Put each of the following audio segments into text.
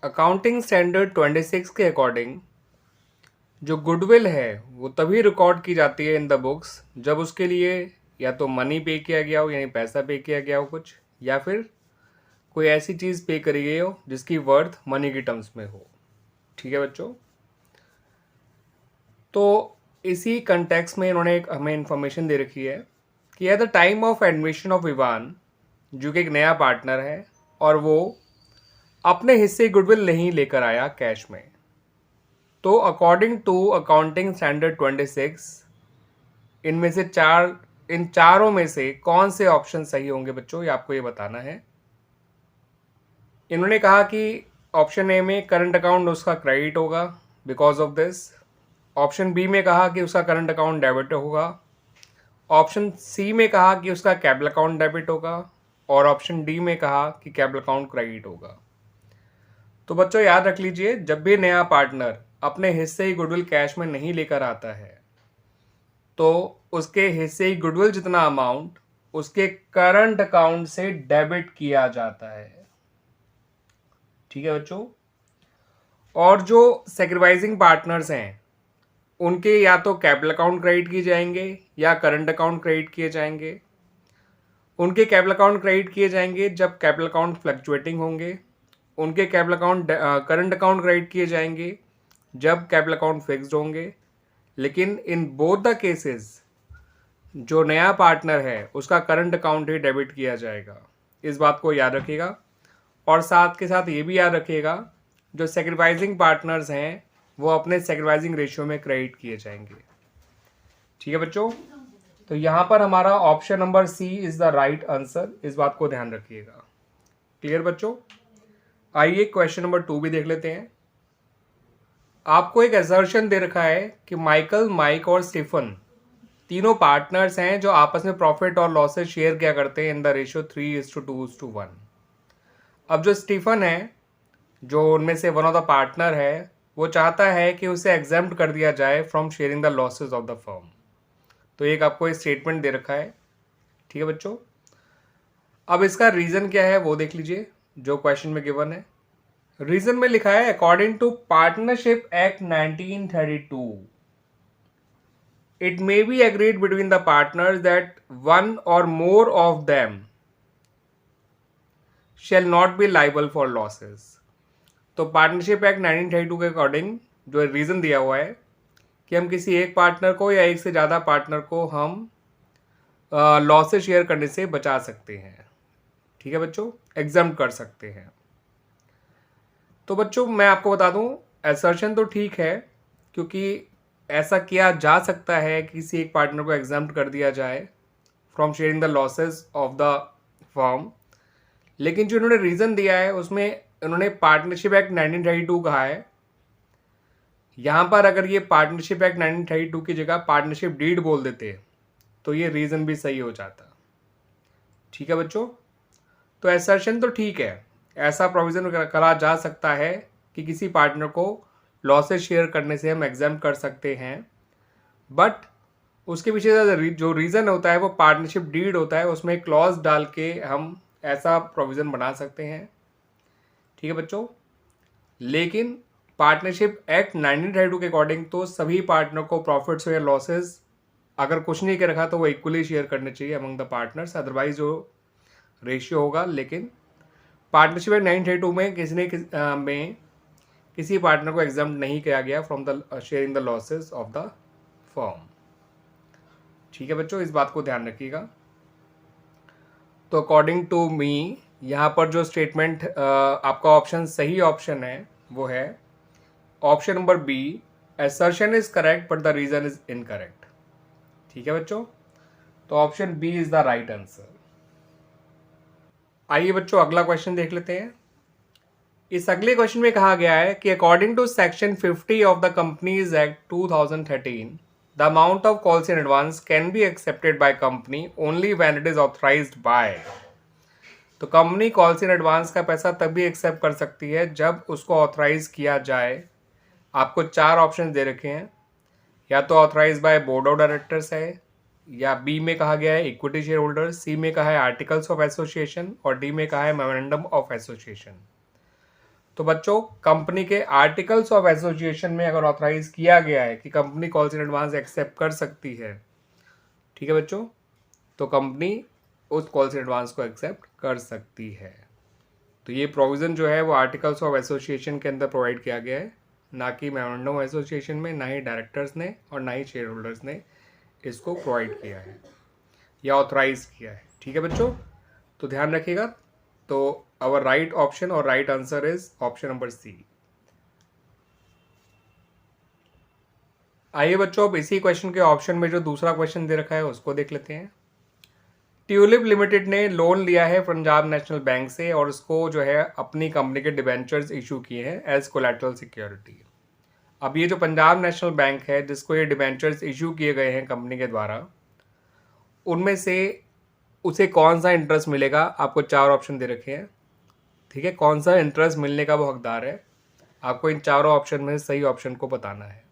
Accounting standard 26 के according जो goodwill है वो तभी रिकॉर्ड की जाती है इन द बुक्स जब उसके लिए या तो मनी पे किया गया हो, यानी पैसा पे किया गया हो कुछ, या फिर कोई ऐसी चीज़ पे करी गई हो जिसकी वर्थ मनी की टर्म्स में हो। ठीक है बच्चों, तो इसी कंटेक्स्ट में इन्होंने एक हमें इंफॉर्मेशन दे रखी है कि at the time of admission of Ivan, जो कि एक नया पार्टनर है और वो अपने हिस्से गुडविल नहीं लेकर आया कैश में, तो अकॉर्डिंग टू अकाउंटिंग स्टैंडर्ड 26 इनमें से इन चारों में से कौन से ऑप्शन सही होंगे बच्चों, ये आपको ये बताना है। इन्होंने कहा कि ऑप्शन ए में करंट अकाउंट उसका क्रेडिट होगा because of this. Option B में कहा कि उसका करंट अकाउंट डेबिट होगा। ऑप्शन सी में कहा कि उसका कैपिटल अकाउंट डेबिट होगा। और ऑप्शन डी में कहा कि कैपिटल अकाउंट क्रेडिट होगा। तो बच्चों याद रख लीजिए, जब भी नया पार्टनर अपने हिस्से ही गुडविल कैश में नहीं लेकर आता है तो उसके हिस्से ही गुडविल जितना अमाउंट उसके करंट अकाउंट से डेबिट किया जाता है। ठीक है बच्चों, और जो सेक्रीफाइसिंग पार्टनर्स हैं उनके या तो कैपिटल अकाउंट क्रेडिट किए जाएंगे या करंट अकाउंट क्रेडिट किए जाएंगे। उनके कैपिटल अकाउंट क्रेडिट किए जाएंगे जब कैपिटल अकाउंट फ्लक्चुएटिंग होंगे। उनके capital account current account credit किए जाएंगे जब कैपिटल अकाउंट फिक्स्ड होंगे। लेकिन इन बोथ द केसेस जो नया पार्टनर है उसका करंट अकाउंट ही डेबिट किया जाएगा। इस बात को याद रखिएगा। और साथ के साथ ये भी याद रखिएगा, जो सेक्रीफाइसिंग पार्टनर्स हैं वो अपने सेक्रीफाइसिंग रेशियो में क्रेडिट किए जाएंगे। ठीक है बच्चों, तो यहाँ पर हमारा option number C is the right answer. इस बात को ध्यान रखिएगा। क्लियर बच्चों, आइए क्वेश्चन नंबर 2 भी देख लेते हैं। आपको एक असर्शन दे रखा है कि माइकल, माइक और स्टीफन तीनों पार्टनर्स हैं जो आपस में प्रॉफिट और लॉसेस शेयर किया करते हैं इन द रेशियो 3:2:1। अब जो स्टीफन है, जो उनमें से वन ऑफ द पार्टनर है, वो चाहता है कि उसे एग्जेम्प्ट कर दिया जाए from sharing the losses of the firm. तो एक आपको एक स्टेटमेंट दे रखा है। ठीक है बच्चों, अब इसका रीज़न क्या है वो देख लीजिए जो क्वेश्चन में गिवन है। रीजन में लिखा है according to partnership act 1932 it may be agreed between the partners that one or more of them shall not be liable for losses। तो पार्टनरशिप एक्ट 1932 के अकॉर्डिंग जो रीजन दिया हुआ है कि हम किसी एक पार्टनर को या एक से ज़्यादा पार्टनर को हम लॉसेस शेयर करने से बचा सकते हैं। ठीक है बच्चों, एग्जाम्प्ट कर सकते हैं। तो बच्चों मैं आपको बता दूं, असर्शन तो ठीक है क्योंकि ऐसा किया जा सकता है कि किसी एक पार्टनर को एग्जाम्प्ट कर दिया जाए from sharing the losses of the firm. लेकिन जो इन्होंने रीज़न दिया है उसमें इन्होंने पार्टनरशिप एक्ट 1932 कहा है। यहाँ पर अगर ये पार्टनरशिप एक्ट 1932 की जगह पार्टनरशिप डीड बोल देते तो ये रीज़न भी सही हो जाता। ठीक है बच्चों, तो असर्शन तो ठीक है, ऐसा प्रोविज़न करा जा सकता है कि किसी पार्टनर को लॉसेस शेयर करने से हम एग्जाम कर सकते हैं। बट उसके पीछे जो रीज़न होता है वो पार्टनरशिप डीड होता है, उसमें क्लॉज डाल के हम ऐसा प्रोविज़न बना सकते हैं। ठीक है बच्चों, लेकिन पार्टनरशिप एक्ट 1932 के अकॉर्डिंग तो सभी पार्टनर को प्रॉफिट्स या लॉसेस अगर कुछ नहीं के रखा तो वो इक्वली शेयर करने चाहिए अमंग द पार्टनर्स, अदरवाइज जो रेशियो होगा। लेकिन पार्टनरशिप एक्ट 1932 में किसी पार्टनर को एग्जाम्प्ट नहीं किया गया from the sharing the losses of the firm. ठीक है बच्चों, इस बात को ध्यान रखिएगा। तो अकॉर्डिंग टू मी यहाँ पर जो स्टेटमेंट आपका ऑप्शन सही ऑप्शन है वो है option number B, assertion is correct but the reason is incorrect. ठीक है बच्चों, तो option B is the right answer. आइए बच्चों अगला क्वेश्चन देख लेते हैं। इस अगले क्वेश्चन में कहा गया है कि according to section 50 of the companies act 2013 the amount of calls in advance can be accepted by company only when it is authorised by. तो कंपनी कॉल्स इन एडवांस का पैसा तभी एक्सेप्ट कर सकती है जब उसको ऑथराइज किया जाए। आपको 4 ऑप्शन दे रखे हैं, या तो authorise by board of directors है, या बी में कहा गया है इक्विटी शेयर होल्डर, सी में कहा है आर्टिकल्स ऑफ एसोसिएशन और डी में कहा है मेमोरेंडम ऑफ एसोसिएशन। तो बच्चों कंपनी के आर्टिकल्स ऑफ एसोसिएशन में अगर ऑथराइज किया गया है कि company calls in advance accept कर सकती है, ठीक है बच्चों, तो कंपनी उस कॉल्स इन एडवांस को एक्सेप्ट कर सकती है। तो ये प्रोविज़न जो है वो आर्टिकल्स ऑफ एसोसिएशन के अंदर प्रोवाइड किया गया है, ना कि मेमोरेंडम एसोसिएशन में, ना ही डायरेक्टर्स ने और ना ही शेयर होल्डर्स ने इसको प्रोवाइड किया है या ऑथराइज किया है। ठीक है बच्चों, तो ध्यान रखिएगा। तो आवर राइट ऑप्शन और right answer is option number C. आइए बच्चों, अब इसी क्वेश्चन के ऑप्शन में जो दूसरा क्वेश्चन दे रखा है उसको देख लेते हैं। ट्यूलिप लिमिटेड ने लोन लिया है पंजाब नेशनल बैंक से और उसको जो है अपनी कंपनी के डिबेंचर्स इशू किए हैं एज कोलैटरल सिक्योरिटी। अब ये जो पंजाब नेशनल बैंक है जिसको ये डिबेंचर्स इशू किए गए हैं कंपनी के द्वारा, उनमें से उसे कौन सा इंटरेस्ट मिलेगा, आपको 4 ऑप्शन दे रखे हैं। ठीक है, कौन सा इंटरेस्ट मिलने का वो हकदार है, आपको इन चारों ऑप्शन में सही ऑप्शन को बताना है।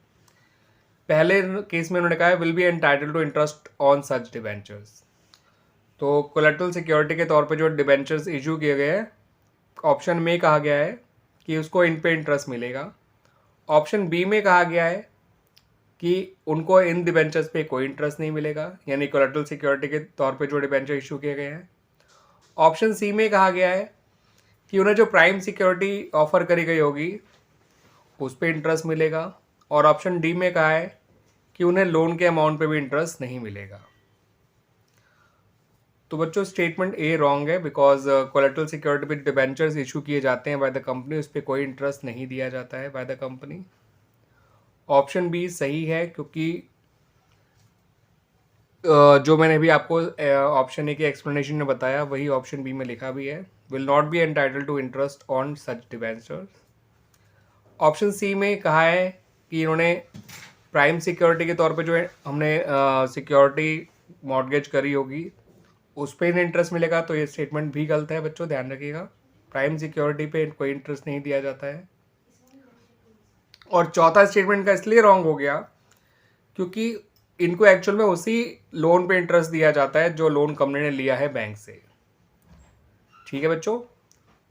पहले केस में उन्होंने कहा है will be entitled to interest on such debentures. तो कोलेटरल सिक्योरिटी के तौर पे जो डिबेंचर्स इशू किए गए हैं, ऑप्शन में कहा गया है कि उसको इन पे इंटरेस्ट मिलेगा। ऑप्शन बी में कहा गया है कि उनको इन डिबेंचर्स पे कोई इंटरेस्ट नहीं मिलेगा, यानी कोलेटरल सिक्योरिटी के तौर पे जो डिबेंचर इशू किए गए हैं। ऑप्शन सी में कहा गया है कि उन्हें जो प्राइम सिक्योरिटी ऑफर करी गई होगी उस पर इंटरेस्ट मिलेगा। और ऑप्शन डी में कहा है कि उन्हें लोन के अमाउंट पे भी इंटरेस्ट नहीं मिलेगा। तो बच्चों स्टेटमेंट ए रॉन्ग है, बिकॉज कोलेटरल सिक्योरिटी पे डिबेंचर्स इशू किए जाते हैं बाय द कंपनी, उस पर कोई इंटरेस्ट नहीं दिया जाता है by the company. Option B सही है, क्योंकि जो मैंने अभी आपको ऑप्शन ए की एक्सप्लेनेशन में बताया वही ऑप्शन बी में लिखा भी है, will not be entitled to interest on such debentures. Option C में कहा है कि इन्होंने प्राइम सिक्योरिटी के तौर पे जो है हमने सिक्योरिटी मॉर्गेज करी होगी उस पर इंटरेस्ट मिलेगा, तो ये स्टेटमेंट भी गलत है बच्चों, ध्यान रखिएगा। प्राइम सिक्योरिटी पे कोई इंटरेस्ट नहीं दिया जाता है। और चौथा स्टेटमेंट का इसलिए रॉन्ग हो गया क्योंकि इनको एक्चुअल में उसी लोन पे इंटरेस्ट दिया जाता है जो लोन कंपनी ने लिया है बैंक से। ठीक है बच्चों,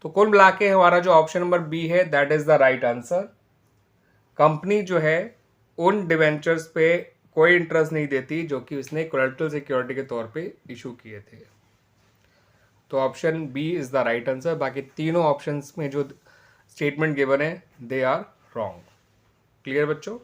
तो कुल मिला के हमारा जो ऑप्शन नंबर बी है that is the right answer. Company जो है उन डिवेंचर्स पे कोई इंटरेस्ट नहीं देती जो कि उसने कोलेटरल सिक्योरिटी के तौर पे इशू किए थे। तो option B is the right answer. बाकी तीनों ऑप्शंस में जो स्टेटमेंट गिवन है दे आर रॉन्ग। क्लियर बच्चों?